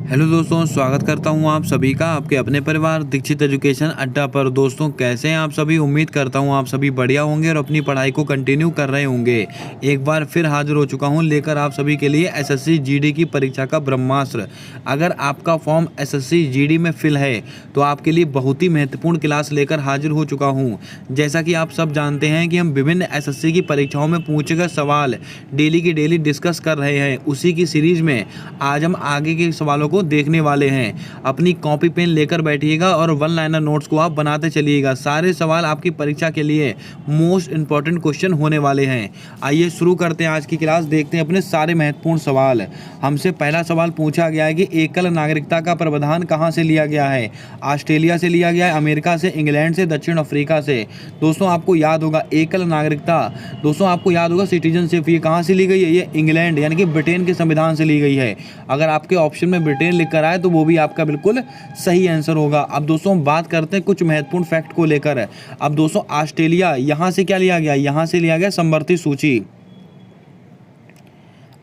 Hello दोस्तों, स्वागत करता हूं आप सभी का आपके अपने परिवार दीक्षित एजुकेशन अड्डा पर। दोस्तों कैसे हैं आप सभी? उम्मीद करता हूं आप सभी बढ़िया होंगे और अपनी पढ़ाई को कंटिन्यू कर रहे होंगे। एक बार फिर हाजिर हो चुका हूं लेकर आप सभी के लिए एसएससी जीडी की परीक्षा का ब्रह्मास्त्र। अगर आपका फॉर्म एसएससी जीडी में फिल है तो आपके लिए बहुत ही महत्वपूर्ण क्लास लेकर हाजिर हो चुका हूँ। जैसा कि आप सब जानते हैं कि हम विभिन्न एसएससी की परीक्षाओं में पूछे गए सवाल डेली की डेली डिस्कस कर रहे हैं। उसी की सीरीज में आज हम आगे के सवालों को देखने वाले हैं। अपनी कॉपी पेन लेकर बैठिएगा और वन लाइनर नोट्स को आप बनाते चलिएगा। सारे सवाल आपकी परीक्षा के लिए मोस्ट इंपॉर्टेंट क्वेश्चन होने वाले हैं। आइए शुरू करते हैं आज की क्लास। देखते हैं अपने सारे महत्वपूर्ण सवाल। हमसे पहला सवाल पूछा गया है कि एकल नागरिकता का प्रावधान कहां से लिया गया है? ऑस्ट्रेलिया से लिया गया है, अमेरिका से, इंग्लैंड से, दक्षिण अफ्रीका से। दोस्तों आपको याद होगा एकल नागरिकता, दोस्तों आपको याद होगा सिटीजनशिप, ये कहां से ली गई है? ये इंग्लैंड यानी कि ब्रिटेन के संविधान से ली गई है। अगर आपके ऑप्शन में ब्रिटेन लिख कर आए तो वो भी आपका बिल्कुल सही आंसर होगा। अब दोस्तों बात करते हैं कुछ महत्वपूर्ण फैक्ट को लेकर। अब दोस्तों ऑस्ट्रेलिया, यहां से क्या लिया गया? यहां से लिया गया समवर्ती सूची।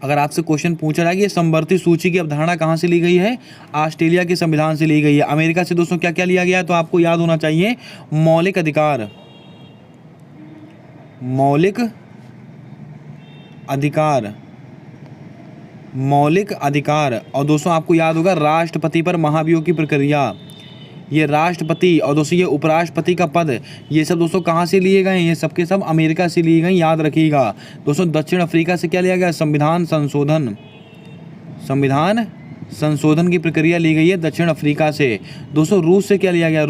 अगर आपसे क्वेश्चन पूछा जाए कि समवर्ती सूची की अवधारणा कहां से ली गई है? ऑस्ट्रेलिया के संविधान से ली गई है। अमेरिका से दोस्तों क्या क्या लिया गया है? तो आपको याद होना चाहिए मौलिक अधिकार, मौलिक अधिकार, मौलिक अधिकार। और दोस्तों आपको याद होगा राष्ट्रपति पर महाभियोग की प्रक्रिया, ये राष्ट्रपति और दोस्तों ये उपराष्ट्रपति का पद, ये सब दोस्तों कहाँ से लिए गए? ये सबके सब अमेरिका से लिए गए, याद रखिएगा। दोस्तों दक्षिण अफ्रीका से क्या लिया गया? संविधान संशोधन, संविधान संशोधन की प्रक्रिया ली गई है दक्षिण अफ्रीका से। दोस्तों रूस से क्या लिया गया?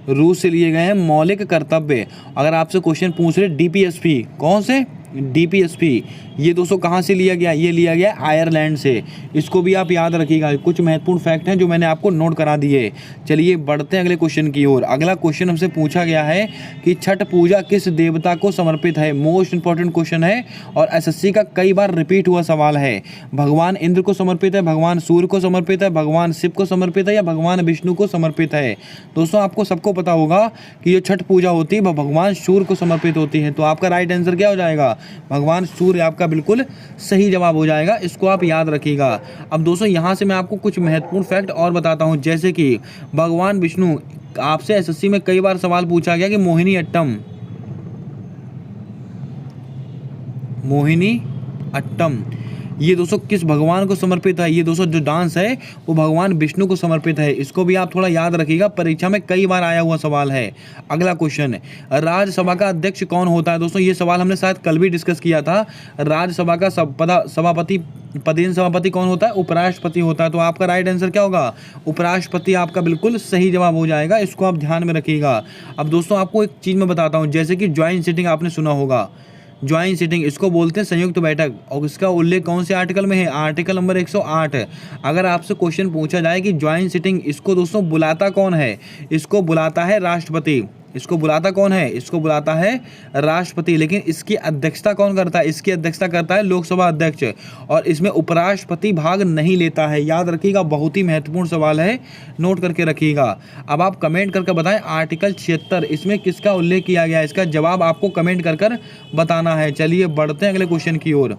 रूस से लिए गए हैं मौलिक कर्तव्य। अगर आपसे क्वेश्चन पूछ रहे डीपीएसपी, कौन से? डीपीएसपी, ये दोस्तों कहाँ से लिया गया? ये लिया गया आयरलैंड से। इसको भी आप याद रखिएगा। कुछ महत्वपूर्ण फैक्ट हैं जो मैंने आपको नोट करा दिए। चलिए बढ़ते हैं अगले क्वेश्चन की ओर। अगला क्वेश्चन हमसे पूछा गया है कि छठ पूजा किस देवता को समर्पित है? मोस्ट इंपॉर्टेंट क्वेश्चन है और एसएससी का कई बार रिपीट हुआ सवाल है। भगवान इंद्र को समर्पित है, भगवान सूर्य को समर्पित है, भगवान शिव को समर्पित है या भगवान विष्णु को समर्पित है? दोस्तों आपको सबको पता होगा कि जो छठ पूजा होती है वह भगवान सूर्य को समर्पित होती है। तो आपका राइट आंसर क्या हो जाएगा? भगवान सूर्य आपका बिल्कुल सही जवाब हो जाएगा। इसको आप याद रखिएगा। अब दोस्तों यहाँ से मैं आपको कुछ महत्वपूर्ण फैक्ट और बताता हूँ, जैसे कि भगवान विष्णु, आपसे एसएससी में कई बार सवाल पूछा गया कि मोहिनी अट्टम, मोहिनी अट्टम ये दोस्तों किस भगवान को समर्पित है? ये दोस्तों जो डांस है वो भगवान विष्णु को समर्पित है। इसको भी आप थोड़ा याद रखिएगा, परीक्षा में कई बार आया हुआ सवाल है। अगला क्वेश्चन, राज्यसभा का अध्यक्ष कौन होता है? दोस्तों ये सवाल हमने शायद कल भी डिस्कस किया था। राज्यसभा का सभापति, पदेन सभापति कौन होता है? उपराष्ट्रपति होता है। तो आपका राइट आंसर क्या होगा? उपराष्ट्रपति आपका बिल्कुल सही जवाब हो जाएगा। इसको आप ध्यान में रखिएगा। अब दोस्तों आपको एक चीज़ मैं बताता हूँ, जैसे कि ज्वाइंट सिटिंग आपने सुना होगा। ज्वाइंट सिटिंग इसको बोलते हैं संयुक्त बैठक, और इसका उल्लेख कौन से आर्टिकल में है? Article number 108। अगर आपसे क्वेश्चन पूछा जाए कि ज्वाइंट सिटिंग, इसको दोस्तों बुलाता कौन है? इसको बुलाता है राष्ट्रपति। इसको बुलाता कौन है? इसको बुलाता है राष्ट्रपति। लेकिन इसकी अध्यक्षता कौन करता है? इसकी अध्यक्षता करता है लोकसभा अध्यक्ष, और इसमें उपराष्ट्रपति भाग नहीं लेता है। याद रखिएगा, बहुत ही महत्वपूर्ण सवाल है, नोट करके रखिएगा। अब आप कमेंट करके बताएं आर्टिकल 76 इसमें किसका उल्लेख किया गया है? इसका जवाब आपको कमेंट कर बताना है। चलिए बढ़ते हैं अगले क्वेश्चन की ओर।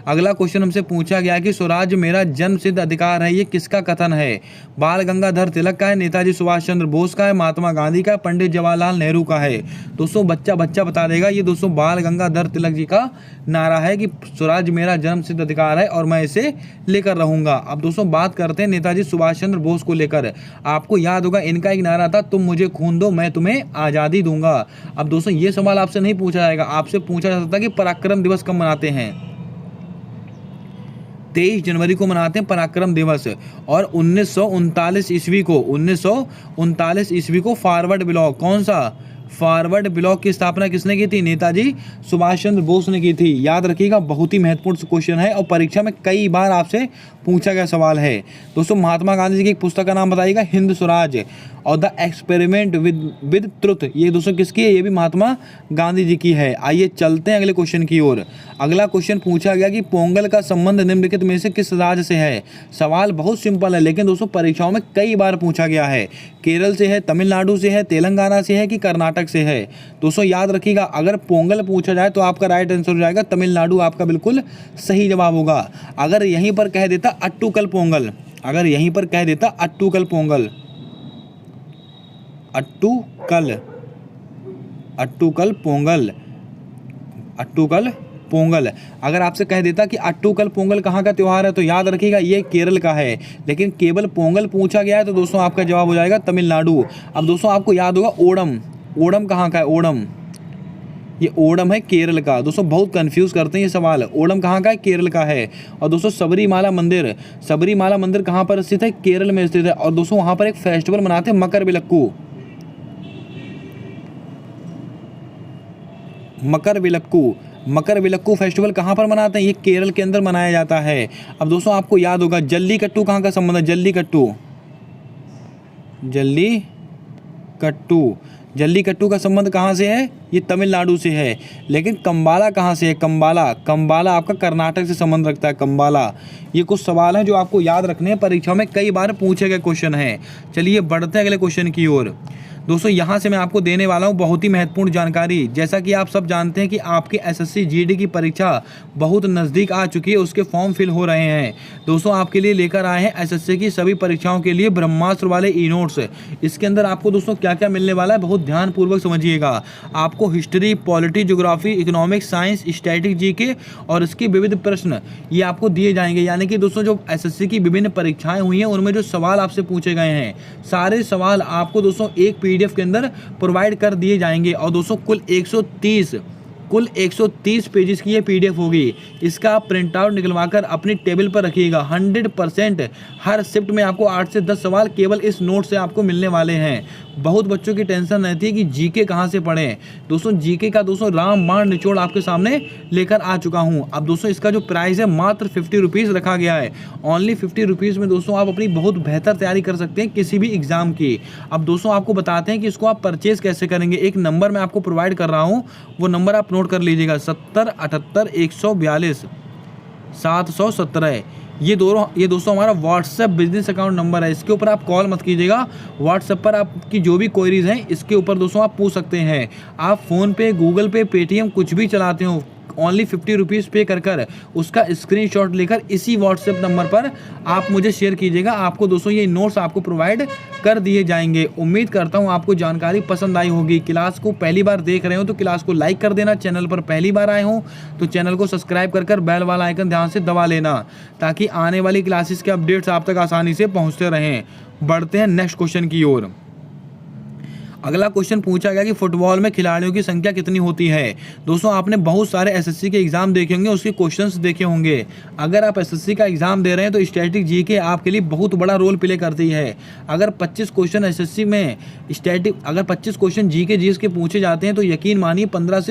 अगला क्वेश्चन हमसे पूछा गया कि स्वराज मेरा जन्म सिद्ध अधिकार है, ये किसका कथन है? बाल गंगाधर तिलक का है, नेताजी सुभाष चंद्र बोस का है, महात्मा गांधी का, पंडित जवाहरलाल नेहरू का है? दोस्तों बच्चा बता देगा। ये दोस्तों बाल गंगाधर तिलक जी का नारा है कि स्वराज मेरा जन्म सिद्ध अधिकार है और मैं इसे लेकर रहूंगा। अब दोस्तों बात करते हैं नेताजी सुभाष चंद्र बोस को लेकर। आपको याद होगा इनका एक नारा था, तुम मुझे खून दो मैं तुम्हें आज़ादी दूंगा। अब दोस्तों ये सवाल आपसे नहीं पूछा जाएगा, आपसे पूछा जा सकता है कि पराक्रम दिवस कब मनाते हैं? 23 जनवरी को मनाते हैं पराक्रम दिवस। और 1939 ईस्वी को फॉरवर्ड ब्लॉक, कौन सा? फॉरवर्ड ब्लॉक की स्थापना किसने की थी? नेताजी सुभाष चंद्र बोस ने की थी। याद रखिएगा, बहुत ही महत्वपूर्ण क्वेश्चन है और परीक्षा में कई बार आपसे पूछा गया सवाल है। दोस्तों महात्मा गांधी जी की एक पुस्तक का नाम बताइएगा, हिंद स्वराज और द एक्सपेरिमेंट विद ट्रुथ। ये दोस्तों किसकी है? ये भी महात्मा गांधी जी की है। आइए चलते हैं अगले क्वेश्चन की ओर। अगला क्वेश्चन पूछा गया कि पोंगल का संबंध निम्नलिखित में से किस राज्य से है? सवाल बहुत सिंपल है, लेकिन दोस्तों परीक्षाओं में कई बार पूछा गया है। केरल से है, तमिलनाडु से है, तेलंगाना से है कि कर्नाटक से है? दोस्तों याद रखिएगा, अगर पोंगल पूछा जाए तो आपका राइट आंसर हो जाएगा तमिलनाडु, आपका बिल्कुल सही जवाब होगा। अगर यहीं पर कह देता अट्टूकल पोंगल, अगर यहीं पर कह देता अट्टूकल पोंगल, अट्टूकल, अट्टूकल पोंगल, अट्टूकल पोंगल, अगर आपसे कह देता कि अट्टूकल पोंगल कहाँ का त्यौहार है तो याद रखिएगा ये केरल का है, लेकिन केवल पोंगल पूछा गया है तो दोस्तों आपका जवाब हो जाएगा तमिलनाडु। अब दोस्तों आपको याद होगा ओणम, ओणम कहाँ का है, ओणम, ये ओणम है केरल का। दोस्तों बहुत कंफ्यूज करते हैं ये सवाल, ओणम कहाँ का है, केरल का है। और दोस्तों सबरीमाला मंदिर, सबरीमाला मंदिर कहाँ पर स्थित है, केरल में स्थित है। और दोस्तों वहाँ पर एक फेस्टिवल मनाते हैं मकर विलक्कू, मकर विलक्कू, मकर विलक्कू फेस्टिवल कहाँ पर मनाते हैं, ये केरल के अंदर मनाया जाता है। अब दोस्तों आपको याद होगा जल्लीकट्टू कहाँ का संबंध है, जल्लीकट्टू, जल्लीकट्टू, जल्लीकट्टू का संबंध कहाँ से है, ये तमिलनाडु से है। लेकिन कंबाला कहाँ से है, कंबाला, कंबाला आपका कर्नाटक से संबंध रखता है, कंबाला। ये कुछ सवाल हैं जो आपको याद रखने हैं, परीक्षाओं में कई बार पूछे गए क्वेश्चन हैं। चलिए बढ़ते हैं अगले क्वेश्चन की ओर। दोस्तों यहाँ से मैं आपको देने वाला हूँ बहुत ही महत्वपूर्ण जानकारी। जैसा कि आप सब जानते हैं कि आपके एसएससी जीडी की परीक्षा बहुत नज़दीक आ चुकी है, उसके फॉर्म फिल हो रहे हैं। दोस्तों आपके लिए लेकर आए हैं एसएससी की सभी परीक्षाओं के लिए ब्रह्मास्त्र वाले ई नोट्स। इसके अंदर आपको दोस्तों क्या क्या मिलने वाला है बहुत ध्यानपूर्वक समझिएगा। आपको history, polity, geography, economics, science, static, GK और इसके विविध प्रश्न ये आपको दिए जाएंगे। यानी कि दोस्तों जो एसएससी की विभिन्न परीक्षाएं हुई हैं उनमें जो सवाल आपसे पूछे गए हैं सारे सवाल आपको दोस्तों एक पीडीएफ के अंदर प्रोवाइड कर दिए जाएंगे। और दोस्तों कुल 130 पेजेस की ये पीडीएफ होगी। इसका आप प्रिंट आउट निकलवाकर अपनी टेबल पर रखिएगा। 100% हर शिफ्ट में आपको 8 से 10 सवाल केवल इस नोट से आपको मिलने वाले हैं। बहुत बच्चों की टेंशन रहती है कि जीके कहाँ से पढ़ें। दोस्तों जीके का दोस्तों रामबाण निचोड़ आपके सामने लेकर आ चुका हूँ। अब दोस्तों इसका जो प्राइस है मात्र 50 रुपीज़ रखा गया है। ओनली 50 रुपीज़ में दोस्तों आप अपनी बहुत बेहतर तैयारी कर सकते हैं किसी भी एग्जाम की। अब दोस्तों आपको बताते हैं कि इसको आप परचेज कैसे करेंगे। एक नंबर मैं आपको प्रोवाइड कर रहा हूँ, वो नंबर आप नोट कर लीजिएगा, 70 78 142 717। ये दोस्तों हमारा व्हाट्सएप बिजनेस अकाउंट नंबर है। इसके ऊपर आप कॉल मत कीजिएगा, व्हाट्सएप पर आपकी जो भी क्वेरीज हैं इसके ऊपर दोस्तों आप पूछ सकते हैं। आप फ़ोन पे, गूगल पे, पेटीएम कुछ भी चलाते हो, ओनली 50 रुपीज़ पे कर उसका स्क्रीनशॉट लेकर इसी व्हाट्सएप नंबर पर आप मुझे शेयर कीजिएगा। आपको दोस्तों ये नोट्स आपको प्रोवाइड कर दिए जाएंगे। उम्मीद करता हूँ आपको जानकारी पसंद आई होगी। क्लास को पहली बार देख रहे हो तो क्लास को लाइक कर देना। चैनल पर पहली बार आए हो तो चैनल को सब्सक्राइब कर बेल वाला आइकन ध्यान से दबा लेना, ताकि आने वाली क्लासेस के अपडेट्स आप तक आसानी से पहुँचते रहें। बढ़ते हैं नेक्स्ट क्वेश्चन की ओर। अगला क्वेश्चन पूछा गया कि फुटबॉल में खिलाड़ियों की संख्या कितनी होती है। दोस्तों आपने बहुत सारे एसएससी के एग्जाम देखे होंगे, उसके क्वेश्चंस देखे होंगे। अगर आप एसएससी का एग्जाम दे रहे हैं तो स्टैटिक जीके आपके लिए बहुत बड़ा रोल प्ले करती है। अगर 25 क्वेश्चन एसएससी में अगर 25 क्वेश्चन जीके जीएस के पूछे जाते हैं तो यकीन मानिए 12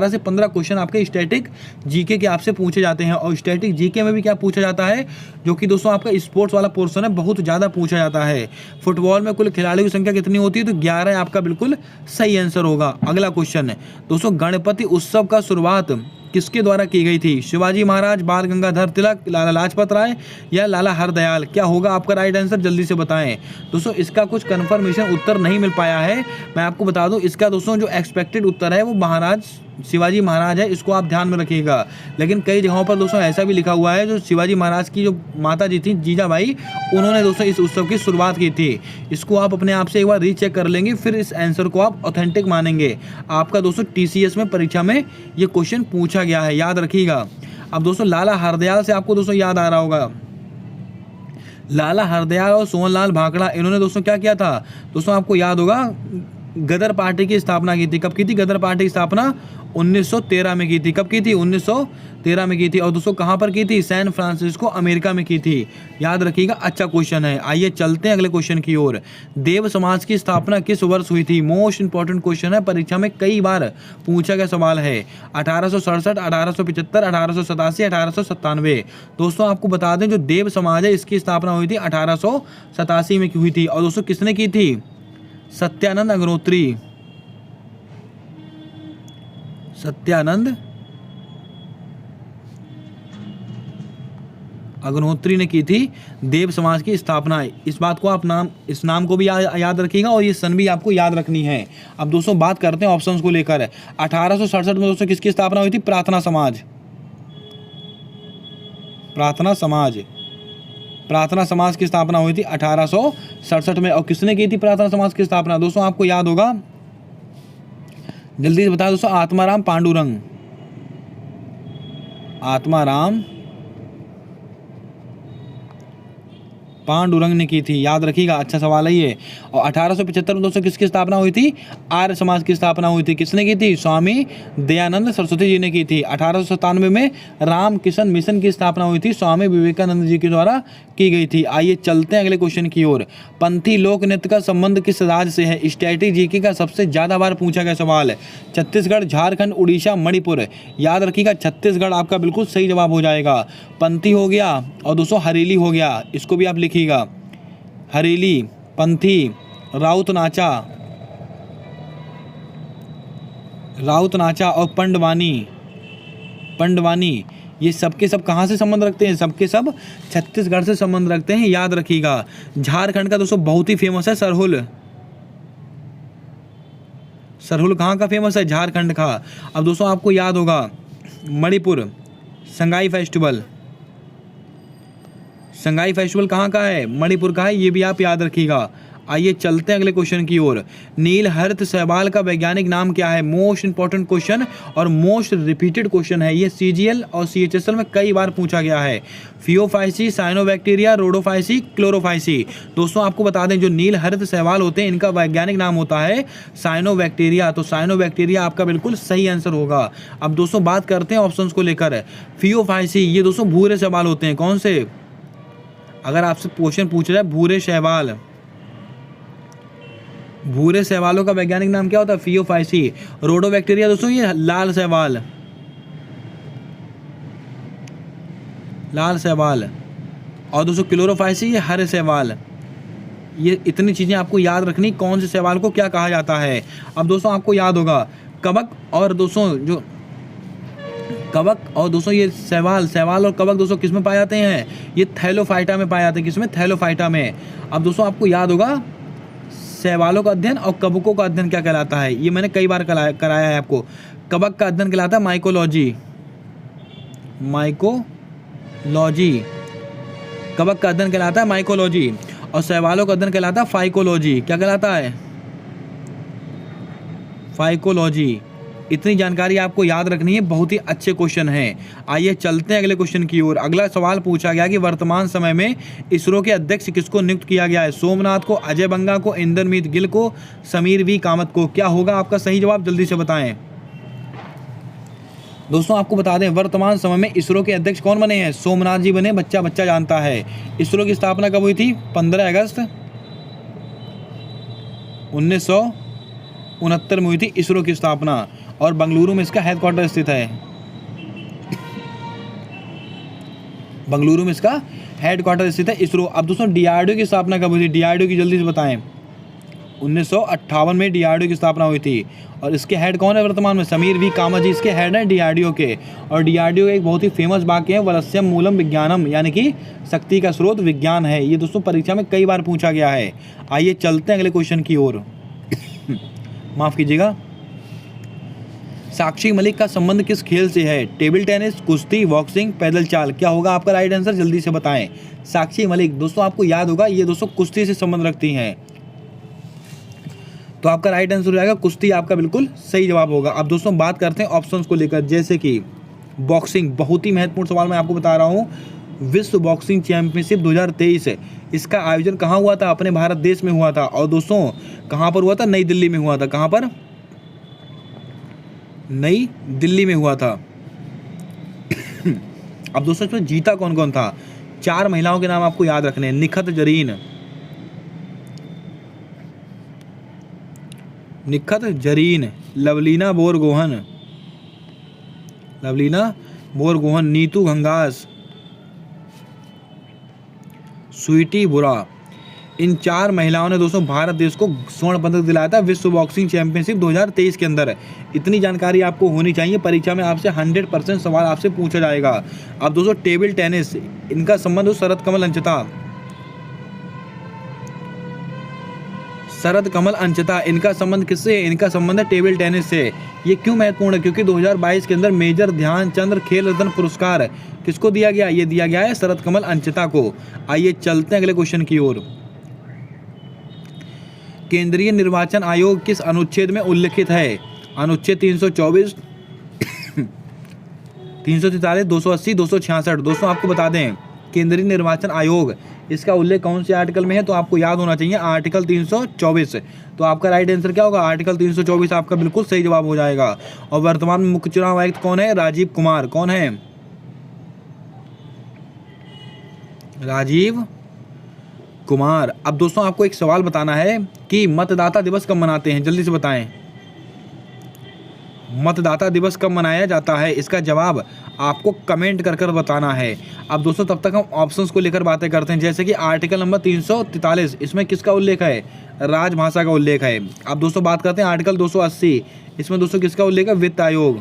से 15 क्वेश्चन आपके स्टैटिक जीके के आपसे पूछे जाते हैं। और स्टैटिक जीके में भी क्या पूछा जाता है, जो कि दोस्तों आपका स्पोर्ट्स वाला पोर्शन है, बहुत ज़्यादा पूछा जाता है। फुटबॉल में कुल खिलाड़ियों की संख्या कितनी होती है, तो 11 आपका बिल्कुल सही आंसर होगा। अगला क्वेश्चन है दोस्तों, गणपति उत्सव का शुरुआत किसके द्वारा की गई थी। शिवाजी महाराज, बाल गंगाधर तिलक, लाला लाजपत राय या लाला हरदयाल। क्या होगा आपका राइट आंसर, जल्दी से बताएं। दोस्तों इसका कुछ कंफर्मेशन उत्तर नहीं मिल पाया है, मैं आपको बता दूं। इसका दोस्तों जो एक्सपेक्टेड उत्तर है वो शिवाजी महाराज है, इसको आप ध्यान में रखिएगा। लेकिन कई जगहों पर दोस्तों ऐसा भी लिखा हुआ है जो शिवाजी महाराज की जो माता जी थी जीजाबाई, उन्होंने दोस्तों इस उत्सव की शुरुआत की थी। इसको आप अपने आप से एक बार रीचेक कर लेंगे, फिर इस आंसर को आप ऑथेंटिक मानेंगे। आपका दोस्तों टीसीएस में परीक्षा में ये क्वेश्चन पूछा गया है, याद रखिएगा। अब दोस्तों लाला हरदयाल से आपको दोस्तों याद आ रहा होगा, लाला हरदयाल और सोहनलाल भाखड़ा, इन्होंने दोस्तों क्या किया था। दोस्तों आपको याद होगा गदर पार्टी की स्थापना की थी। कब की थी गदर पार्टी की स्थापना, 1913 में की थी। कब की थी, 1913 में की थी। और दोस्तों कहाँ पर की थी, सैन फ्रांसिस्को अमेरिका में की थी। याद रखिएगा, अच्छा क्वेश्चन है। आइए चलते हैं अगले क्वेश्चन की ओर। देव समाज की स्थापना किस वर्ष हुई थी। मोस्ट इंपॉर्टेंट क्वेश्चन है, परीक्षा में कई बार पूछा गया सवाल है। 1867, 1875, 1887, 1897। दोस्तों आपको बता दें जो देव समाज है इसकी स्थापना हुई थी 1887 में की हुई थी। और दोस्तों किसने की थी, सत्यानंद अग्निहोत्री, सत्यानंद अग्निहोत्री ने की थी देव समाज की स्थापना। इस बात को आप इस नाम को भी याद रखिएगा और ये सन भी आपको याद रखनी है। अब दोस्तों बात करते हैं ऑप्शंस को लेकर। 1867 में दोस्तों किसकी स्थापना हुई थी, प्रार्थना समाज, प्रार्थना समाज। प्रार्थना समाज की स्थापना हुई थी 1867 में। और किसने की थी प्रार्थना समाज की स्थापना? दोस्तों आपको याद होगा, जल्दी से बताओ दोस्तों। आत्माराम पांडुरंग, आत्माराम पांडुरंग ने की थी, याद रखिएगा, अच्छा सवाल है ये। और 1875 में दोस्तों किसकी स्थापना हुई थी? आर्य समाज की स्थापना हुई थी। किसने की थी? स्वामी दयानंद सरस्वती जी ने की थी। 1897 में रामकृष्ण मिशन की स्थापना हुई थी, स्वामी विवेकानंद जी के द्वारा की गई थी। आइए चलते हैं अगले क्वेश्चन की ओर। पंथी लोक नृत्य का संबंध किस राज्य से है? स्टैटिक जीके का सबसे ज्यादा बार पूछा गया सवाल है। छत्तीसगढ़, झारखंड, उड़ीसा, मणिपुर। याद रखिएगा, छत्तीसगढ़ आपका बिल्कुल सही जवाब हो जाएगा। पंथी हो गया और दोस्तों हरेली हो गया, इसको भी आप लिखिएगा। हरेली, पंथी, राउत नाचा, राउत नाचा और पंडवानी, पंडवानी, ये सबके सब कहाँ से संबंध रखते हैं? सबके सब छत्तीसगढ़ से संबंध रखते हैं, याद रखिएगा। झारखंड का दोस्तों बहुत ही फेमस है सरहुल। सरहुल कहाँ का फेमस है? झारखंड का। अब दोस्तों आपको याद होगा, मणिपुर संगाई फेस्टिवल, संगाई फेस्टिवल कहाँ का है? मणिपुर का है, ये भी आप याद रखिएगा। आइए चलते हैं अगले क्वेश्चन की ओर। नीलहरित शैवाल का वैज्ञानिक नाम क्या है? मोस्ट इंपॉर्टेंट क्वेश्चन और मोस्ट रिपीटेड क्वेश्चन है ये। सीजीएल और सीएचएसएल में कई बार पूछा गया है। Phaeophyceae, cyanobacteria, Rhodophyceae, Chlorophyceae. दोस्तों आपको बता दें, जो नीलहरित शैवाल होते हैं इनका वैज्ञानिक नाम होता है साइनोबैक्टीरिया। तो साइनोबैक्टीरिया आपका बिल्कुल सही आंसर होगा। अब दोस्तों बात करते हैं ऑप्शंस को लेकर। फियोफाइसी, ये दोस्तों भूरे शैवाल होते हैं। कौन से? अगर आपसे क्वेश्चन पूछ रहा है भूरे शैवाल, भूरे शैवालों का वैज्ञानिक नाम क्या होता है? फियोफाइसी। रोडोबैक्टीरिया दोस्तों ये लाल शैवाल, लाल शैवाल। और दोस्तों क्लोरोफाइसी ये हरे शैवाल। ये इतनी चीजें आपको याद रखनी, कौन से शैवाल को क्या कहा जाता है। अब दोस्तों आपको याद होगा कवक और दोस्तों जो कवक और दोस्तों ये शैवाल और कवक दोस्तों किस में पाए जाते हैं? ये थैलोफाइटा में पाए जाते हैं। किसमें? थैलोफाइटा में। अब दोस्तों आपको याद होगा शैवालों का अध्ययन और कवकों का अध्ययन क्या कहलाता है? ये मैंने कई बार कराया है आपको। कवक का अध्ययन कहलाता है माइकोलॉजी, माइकोलॉजी। कवक का अध्ययन कहलाता है माइकोलॉजी और शैवालों का अध्ययन कहलाता है फाइकोलॉजी। क्या कहलाता है? फाइकोलॉजी। इतनी जानकारी आपको याद रखनी है, बहुत ही अच्छे क्वेश्चन हैं। आइए चलते हैं अगले क्वेश्चन की ओर। अगला सवाल पूछा गया कि वर्तमान समय में इसरो के अध्यक्ष किसको नियुक्त किया गया है? सोमनाथ को, अजय बंगा को, इंद्रमीत गिल को, समीर वी कामत को। क्या होगा आपका सही जवाब? जल्दी से बताएं। दोस्तों आपको बता दें, वर्तमान समय में इसरो के अध्यक्ष कौन बने हैं? सोमनाथ जी बने, बच्चा बच्चा जानता है। इसरो की स्थापना कब हुई थी? 15 अगस्त 1969 में हुई थी इसरो की स्थापना। और बेंगलुरु में इसका हेडक्वार्टर स्थित है। बेंगलुरु में इसका हेडक्वार्टर स्थित है इसरो। अब दोस्तों डीआरडीओ की स्थापना कब हुई थी? डीआरडीओ की जल्दी से बताएं। 1958 में डीआरडीओ की स्थापना हुई थी। और इसके हेड कौन है वर्तमान में? समीर वी कामत जी इसके हेड हैं डीआरडीओ के। और डीआरडीओ एक बहुत ही फेमस वाक्य है, वलस्यम मूलम विज्ञानम, यानी कि शक्ति का स्रोत विज्ञान है। ये दोस्तों परीक्षा में कई बार पूछा गया है। आइए चलते हैं अगले क्वेश्चन की ओर। माफ कीजिएगा। साक्षी मलिक का संबंध किस खेल से है? टेबल टेनिस, कुश्ती, बॉक्सिंग, पैदल चाल। क्या होगा आपका राइट आंसर? जल्दी से बताएं। साक्षी मलिक दोस्तों आपको याद होगा, ये दोस्तों कुश्ती से संबंध रखती हैं। तो आपका राइट आंसर हो जाएगा कुश्ती, आपका बिल्कुल सही जवाब होगा। अब दोस्तों बात करते हैं ऑप्शंस को लेकर, जैसे कि बॉक्सिंग, बहुत ही महत्वपूर्ण सवाल मैं आपको बता रहा हूँ। विश्व बॉक्सिंग चैंपियनशिप 2023 इसका आयोजन कहाँ हुआ था? अपने भारत देश में हुआ था। और दोस्तों कहाँ पर हुआ था? नई दिल्ली में हुआ था। कहाँ पर? नई दिल्ली में हुआ था। अब दोस्तों इसमें जीता कौन कौन था? 4 महिलाओं के नाम आपको याद रखने हैं। निखत जरीन, लवलीना बोरगोहन, नीतू घंगास, स्वीटी बुरा। इन 4 महिलाओं ने दोस्तों भारत देश को स्वर्ण पदक दिलाया था विश्व बॉक्सिंग चैंपियनशिप 2023 के अंदर। इतनी जानकारी आपको होनी चाहिए, परीक्षा में आपसे 100% सवाल आपसे पूछा जाएगा। अब दोस्तों टेबल टेनिस, इनका संबंध शरद कमल अंचता, शरद कमल अंचता, इनका संबंध किससे है? इनका संबंध है टेबल टेनिस से। ये क्यों महत्वपूर्ण है? क्योंकि 2022 के अंदर मेजर ध्यानचंद खेल रत्न पुरस्कार किसको दिया गया? ये दिया गया है शरद कमल अंचता को। आइए चलते हैं अगले क्वेश्चन की ओर। केंद्रीय निर्वाचन आयोग किस अनुच्छेद में उल्लिखित है? अनुच्छेद 324, 343, 280, 266। दोस्तों आपको बता दें, केंद्रीय निर्वाचन आयोग, इसका उल्लेख कौन से आर्टिकल में है? तो आपको याद होना चाहिए आर्टिकल 324। तो आपका राइट आंसर क्या होगा? आर्टिकल 324 आपका बिल्कुल सही जवाब हो जाएगा। और वर्तमान में मुख्य चुनाव आयुक्त कौन है? राजीव कुमार। कौन है? राजीव कुमार। अब दोस्तों आपको एक सवाल बताना है कि मतदाता दिवस कब मनाते हैं? जल्दी से बताएं, मतदाता दिवस कब मनाया जाता है? इसका जवाब आपको कमेंट कर कर बताना है। अब दोस्तों तब तक हम ऑप्शंस को लेकर बातें करते हैं, जैसे कि आर्टिकल नंबर 343, इसमें किसका उल्लेख है? राजभाषा का उल्लेख है। अब दोस्तों बात करते हैं आर्टिकल 280, इसमें दोस्तों किसका उल्लेख है? वित्त आयोग।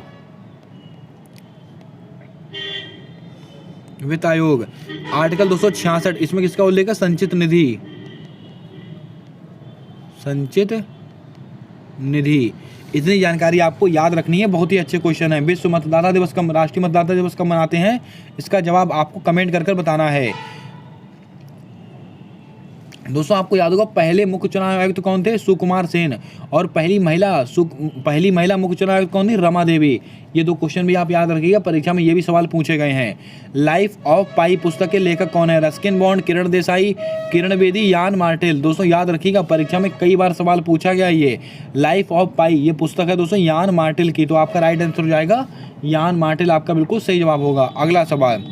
वित्त आयोग। आर्टिकल 266, इसमें किसका उल्लेख है? संचित निधि। संचित निधि। इतनी जानकारी आपको याद रखनी है, बहुत ही अच्छे क्वेश्चन है। विश्व मतदाता दिवस कब, राष्ट्रीय मतदाता दिवस कब मनाते हैं? इसका जवाब आपको कमेंट कर कर बताना है। दोस्तों आपको याद होगा पहले मुख्य चुनाव आयुक्त कौन थे? सुकुमार सेन। और पहली महिला मुख्य चुनाव आयुक्त कौन थी? रमा देवी। ये दो क्वेश्चन भी आप याद रखिएगा, परीक्षा में ये भी सवाल पूछे गए हैं। लाइफ ऑफ पाई पुस्तक के लेखक कौन है? रस्किन बॉन्ड, किरण देसाई, किरण बेदी, यान मार्टेल। दोस्तों याद रखिएगा, परीक्षा में कई बार सवाल पूछा गया। ये लाइफ ऑफ पाई ये पुस्तक है दोस्तों यान मार्टेल की। तो आपका राइट आंसर हो जाएगा यान मार्टेल, आपका बिल्कुल सही जवाब होगा। अगला सवाल,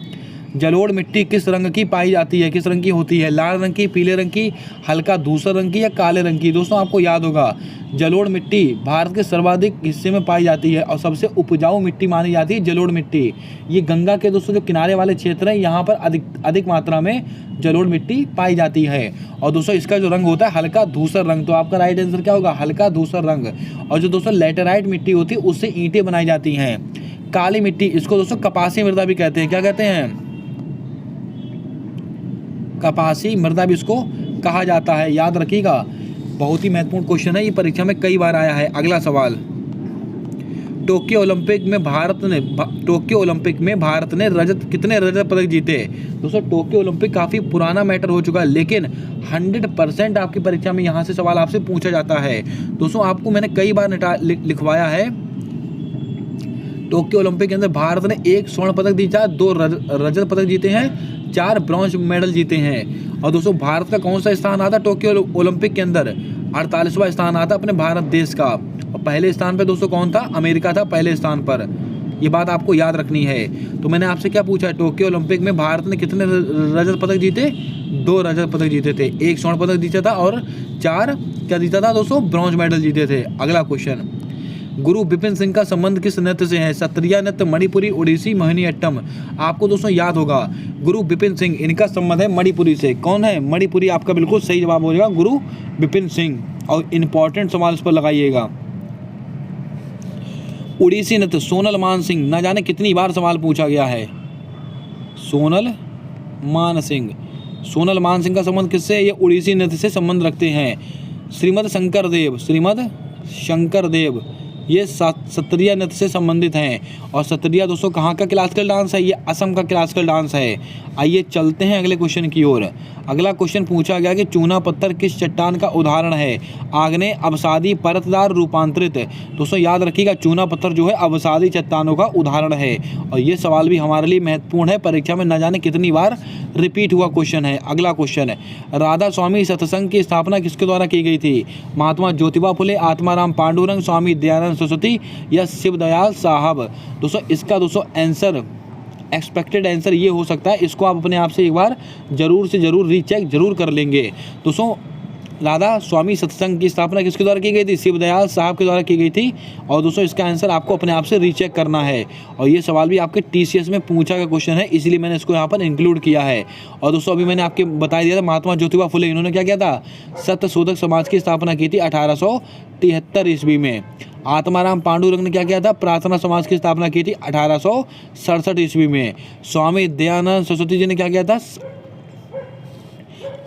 जलोढ़ मिट्टी किस रंग की पाई जाती है? किस रंग की होती है? लाल रंग की, पीले रंग की, हल्का धूसर रंग की या काले रंग की? दोस्तों आपको याद होगा जलोढ़ मिट्टी भारत के सर्वाधिक हिस्से में पाई जाती है और सबसे उपजाऊ मिट्टी मानी जाती है जलोढ़ मिट्टी। ये गंगा के दोस्तों जो किनारे वाले क्षेत्र हैं यहाँ पर अधिक मात्रा में जलोढ़ मिट्टी पाई जाती है। और दोस्तों इसका जो रंग होता है हल्का धूसर रंग। तो आपका राइट आंसर क्या होगा? हल्का धूसर रंग। और जो दोस्तों लैटेराइट मिट्टी होती है उससे ईंटें बनाई जाती हैं। काली मिट्टी, इसको दोस्तों कपासी मृदा भी कहते हैं। क्या कहते हैं? कपासी मृदा भी इसको कहा जाता है। याद रखिएगा, बहुत ही महत्वपूर्ण क्वेश्चन है, ये परीक्षा में कई बार आया है। अगला सवाल, टोक्यो ओलंपिक में भारत ने कितने रजत पदक जीते? दोस्तों टोक्यो ओलंपिक काफ़ी पुराना मैटर हो चुका है, लेकिन 100% आपकी परीक्षा में यहाँ से सवाल आपसे पूछा जाता है। दोस्तों आपको मैंने कई बार लिखवाया है, टोक्यो ओलंपिक के अंदर भारत ने 1 स्वर्ण पदक जीता, 2 रजत पदक जीते हैं, 4 ब्रॉन्ज मेडल जीते हैं। और दोस्तों भारत का कौन सा स्थान आता टोक्यो ओलंपिक के अंदर? 48वां स्थान आता अपने भारत देश का। और पहले स्थान पे दोस्तों कौन था? अमेरिका था पहले स्थान पर। ये बात आपको याद रखनी है। तो मैंने आपसे क्या पूछा? टोक्यो ओलंपिक में भारत ने कितने रजत पदक जीते? 2 रजत पदक जीते थे, 1 स्वर्ण पदक जीता था और 4 क्या जीता था दोस्तों? ब्रॉन्ज मेडल जीते थे। अगला क्वेश्चन, गुरु बिपिन सिंह का संबंध किस नृत्य से है? सत्रिया नृत्य, मणिपुरी, ओडिसी, मोहिनीअट्टम। आपको दोस्तों याद होगा गुरु बिपिन सिंह, इनका संबंध है मणिपुरी से। कौन है? मणिपुरी। आपका बिल्कुल सही जवाब हो जाएगा गुरु बिपिन सिंह। और इंपॉर्टेंट सवाल इस पर लगाइएगा। ओडिसी नृत्य, सोनल मान सिंह। न जाने कितनी बार सवाल पूछा गया है। सोनल मान सिंह का संबंध किससे? ये ओडिसी नृत्य से संबंध रखते हैं। श्रीमद शंकर देव ये सत्रिया नृत्य से संबंधित हैं। और सत्रिया दोस्तों कहाँ का क्लासिकल डांस है? ये असम का क्लासिकल डांस है। आइए चलते हैं अगले क्वेश्चन की ओर। अगला क्वेश्चन पूछा गया कि चूना पत्थर किस चट्टान का उदाहरण है? आग्नेय, अवसादी, परतदार, रूपांतरित। दोस्तों याद रखिएगा, चूना पत्थर जो है अवसादी चट्टानों का उदाहरण है। और ये सवाल भी हमारे लिए महत्वपूर्ण है, परीक्षा में न जाने कितनी बार रिपीट हुआ क्वेश्चन है। अगला क्वेश्चन है, राधा स्वामी सत्संग की स्थापना किसके द्वारा की गई थी? महात्मा ज्योतिबा फुले, आत्माराम पांडुरंग, स्वामी दयानंद सरस्वती या शिवदयाल साहब? दोस्तों इसका आंसर, एक्सपेक्टेड आंसर ये हो सकता है, इसको आप अपने आप से एक बार जरूर से जरूर रीचेक जरूर कर लेंगे। दोस्तों राधा स्वामी सत्संग की स्थापना किसके द्वारा की गई थी? शिवदयाल साहब के द्वारा की गई थी। और दोस्तों इसका आंसर आपको अपने आप से रीचेक करना है। और ये सवाल भी आपके TCS में पूछा गया क्वेश्चन है, इसलिए मैंने इसको यहाँ पर इंक्लूड किया है। और दोस्तों अभी मैंने आपके बता दिया था, महात्मा ज्योतिबा फुले इन्होंने क्या किया था? सत्यशोधक समाज की स्थापना की थी 1873 ईस्वी में। आत्माराम पांडुरंग ने क्या किया था? प्रार्थना समाज की स्थापना की थी 1867 ईस्वी में। स्वामी दयानंद सरस्वती जी ने क्या किया था?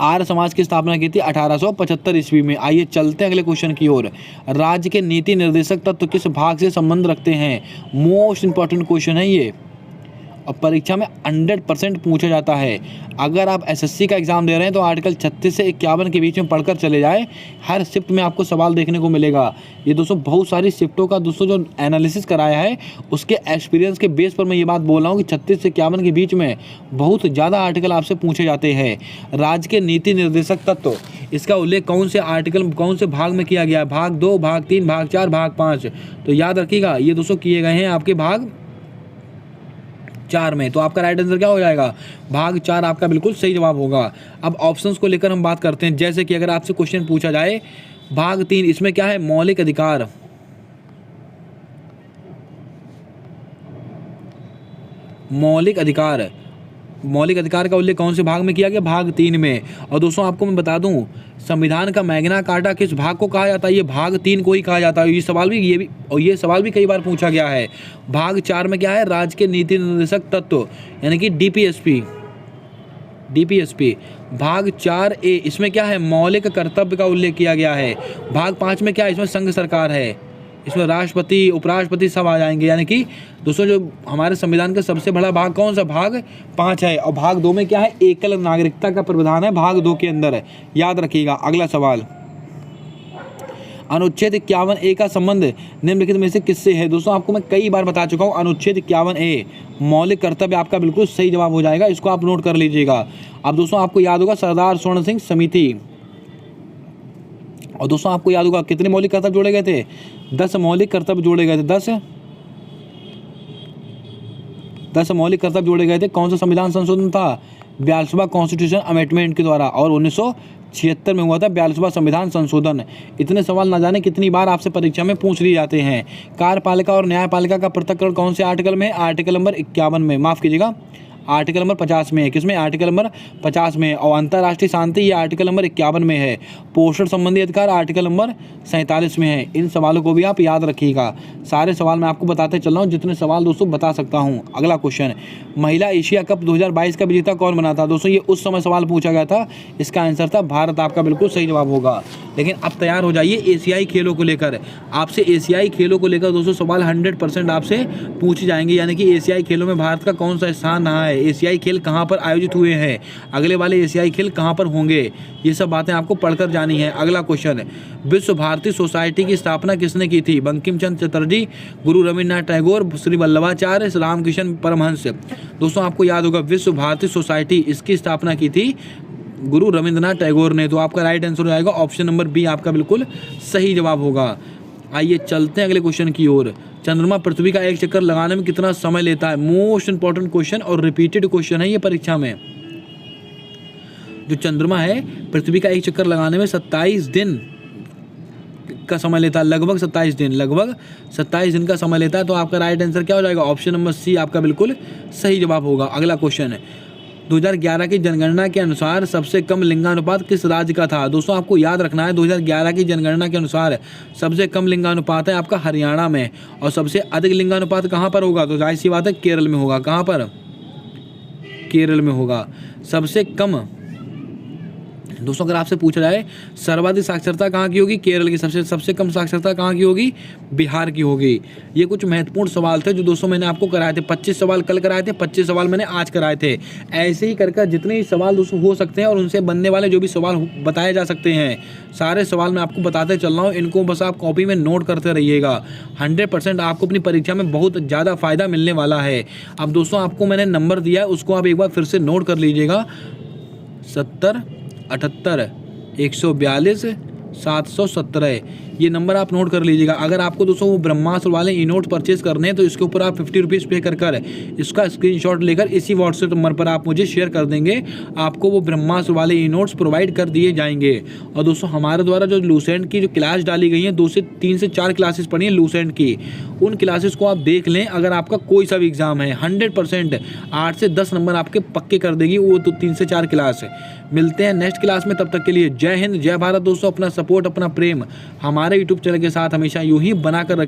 आर्य समाज की स्थापना की थी 1875 ईस्वी में। आइए चलते हैं अगले क्वेश्चन की ओर। राज्य के नीति निर्देशक तत्व किस भाग से संबंध रखते हैं? मोस्ट इंपॉर्टेंट क्वेश्चन है ये और परीक्षा में 100% पूछा जाता है। अगर आप एसएससी का एग्जाम दे रहे हैं तो आर्टिकल 36 से 51 के बीच में पढ़कर चले जाए, हर शिफ्ट में आपको सवाल देखने को मिलेगा। ये दोस्तों बहुत सारी शिफ्टों का दोस्तों जो एनालिसिस कराया है उसके एक्सपीरियंस के बेस पर मैं ये बात बोल रहा हूँ कि 36 से 51 के बीच में बहुत ज़्यादा आर्टिकल आपसे पूछे जाते हैं। राज्य के नीति निर्देशक तत्व, इसका उल्लेख कौन से आर्टिकल कौन से भाग में किया गया है? भाग 2, भाग 3, भाग 4, भाग 5। तो याद रखिएगा ये दोस्तों किए गए हैं आपके भाग 4 में। तो आपका राइट आंसर क्या हो जाएगा? भाग 4 आपका बिल्कुल सही जवाब होगा। अब ऑप्शंस को लेकर हम बात करते हैं। जैसे कि अगर आपसे क्वेश्चन पूछा जाए भाग 3, इसमें क्या है? मौलिक अधिकार। मौलिक अधिकार, मौलिक अधिकार का उल्लेख कौन से भाग में किया गया? भाग 3 में। और दोस्तों आपको मैं बता दूं संविधान का मैग्ना कार्टा किस भाग को कहा जाता है? ये भाग 3 को ही कहा जाता है। ये सवाल भी कई बार पूछा गया है। भाग 4 में क्या है? राज्य के नीति निर्देशक तत्व यानी कि डीपीएसपी। भाग 4A इसमें क्या है? मौलिक कर्तव्य का उल्लेख किया गया है। भाग 5 में क्या है? इसमें संघ सरकार है। इसमें राष्ट्रपति उपराष्ट्रपति सब आ जाएंगे। यानी कि दोस्तों जो हमारे संविधान का सबसे बड़ा भाग कौन सा? भाग 5 है। और भाग 2 में क्या है? एकल नागरिकता का प्रावधान है भाग 2 के अंदर है। याद रखिएगा। अगला सवाल, अनुच्छेद 51A का संबंध निम्नलिखित में से किससे है? दोस्तों आपको मैं कई बार बता चुका हूँ अनुच्छेद 51A मौलिक कर्तव्य आपका बिल्कुल सही जवाब हो जाएगा। इसको आप नोट कर लीजिएगा। अब दोस्तों आपको याद होगा सरदार स्वर्ण सिंह समिति। और दोस्तों आपको याद होगा कितने मौलिक कर्तव्य जोड़े गए थे? 10 मौलिक कर्तव्य जोड़े गए थे। 10 मौलिक कर्तव्य जोड़े गए थे। कौन सा संविधान संशोधन था? 42वां कॉन्स्टिट्यूशन अमेंडमेंट के द्वारा और 1976 में हुआ था 42वां संविधान संशोधन। इतने सवाल ना जाने कितनी बार आपसे परीक्षा में पूछ लिए जाते हैं। कार्यपालिका और न्यायपालिका का पृथक्करण कौन से आर्टिकल में है? आर्टिकल नंबर 51 में, माफ कीजिएगा आर्टिकल नंबर 50 में है। किसमें? आर्टिकल नंबर 50 में है। और अंतर्राष्ट्रीय शांति ये आर्टिकल नंबर 51 में है। पोषण संबंधी अधिकार आर्टिकल नंबर 47 में है। इन सवालों को भी आप याद रखिएगा। सारे सवाल मैं आपको बताते चल रहा हूँ जितने सवाल दोस्तों बता सकता हूँ। अगला क्वेश्चन, महिला एशिया कप 2022 का विजेता कौन बना था? दोस्तों ये उस समय सवाल पूछा गया था। इसका आंसर था भारत। आपका बिल्कुल सही जवाब होगा। लेकिन अब तैयार हो जाइए एशियाई खेलों को लेकर। आपसे एशियाई खेलों को लेकर दोस्तों सवाल 100% आपसे पूछे जाएंगे। यानी कि एशियाई खेलों में भारत का कौन सा स्थान रहा है, एशियाई खेल कहाँ पर आयोजित हुए हैं, अगले वाले एशियाई खेल कहाँ पर होंगे, ये सब बातें आपको पढ़कर जानी है। अगला क्वेश्चन, विश्व भारती सोसाइटी की स्थापना किसने की थी? बंकिम चंद्र चटर्जी, गुरु रविन्द्रनाथ टैगोर, श्री वल्लभाचार्य, रामकृष्ण परमहंस। दोस्तों आपको याद होगा विश्व भारती सोसाइटी इसकी स्थापना की थी गुरु रविन्द्रनाथ टैगोर ने। तो आपका राइट आंसर हो जाएगा ऑप्शन नंबर बी आपका बिल्कुल सही जवाब होगा। आइए चलते हैं अगले क्वेश्चन की ओर। चंद्रमा पृथ्वी का एक चक्कर लगाने में कितना समय लेता है? मोस्ट इंपॉर्टेंट क्वेश्चन और रिपीटेड क्वेश्चन है ये परीक्षा में। जो चंद्रमा है पृथ्वी का एक चक्कर लगाने में 27 दिन का समय लेता है। लगभग 27 दिन का समय लेता है। तो आपका राइट आंसर क्या हो जाएगा? ऑप्शन नंबर सी आपका बिल्कुल सही जवाब होगा। अगला क्वेश्चन है 2011 की जनगणना के अनुसार सबसे कम लिंगानुपात किस राज्य का था? दोस्तों आपको याद रखना है 2011 की जनगणना के अनुसार सबसे कम लिंगानुपात है आपका हरियाणा में। और सबसे अधिक लिंगानुपात कहाँ पर होगा? तो जाहिर सी बात है केरल में होगा। कहाँ पर? केरल में होगा। सबसे कम दोस्तों अगर आपसे पूछा जाए सर्वाधिक साक्षरता कहाँ की होगी? केरल की। सबसे कम साक्षरता कहाँ की होगी? बिहार की होगी। ये कुछ महत्वपूर्ण सवाल थे जो दोस्तों मैंने आपको कराए थे। 25 सवाल कल कराए थे, 25 सवाल मैंने आज कराए थे। ऐसे ही करके जितने सवाल दोस्तों हो सकते हैं और उनसे बनने वाले जो भी सवाल बताए जा सकते हैं सारे सवाल मैं आपको बताते चल रहा हूँ। इनको बस आप कॉपी में नोट करते रहिएगा। 100% आपको अपनी परीक्षा में बहुत ज़्यादा फायदा मिलने वाला है। अब दोस्तों आपको मैंने नंबर दिया है उसको आप एक बार फिर से नोट कर लीजिएगा। 70 78 142 717 ये नंबर आप नोट कर लीजिएगा। अगर आपको दोस्तों वो ब्रह्मास्त्र वाले ई नोट परचेज करने हैं तो इसके ऊपर आप 50 रुपीज़ पे कर इसका स्क्रीनशॉट लेकर इसी व्हाट्सएप नंबर पर आप मुझे शेयर कर देंगे। आपको वो ब्रह्मास्त्र वाले ई नोट्स प्रोवाइड कर दिए जाएंगे। और दोस्तों हमारे द्वारा जो लूसेंट की जो क्लास डाली गई है 2 से 3 से 4 क्लासेस पढ़ी हैं लूसेंट की, उन क्लासेस को आप देख लें। अगर आपका कोई सा भी एग्जाम है 100% 8 से 10 नंबर आपके पक्के कर देगी वो तो 3 से 4 क्लास। मिलते हैं नेक्स्ट क्लास में, तब तक के लिए जय हिंद जय भारत। दोस्तों अपना सपोर्ट अपना प्रेम हमारे यूट्यूब चैनल के साथ हमेशा यूं ही बनाकर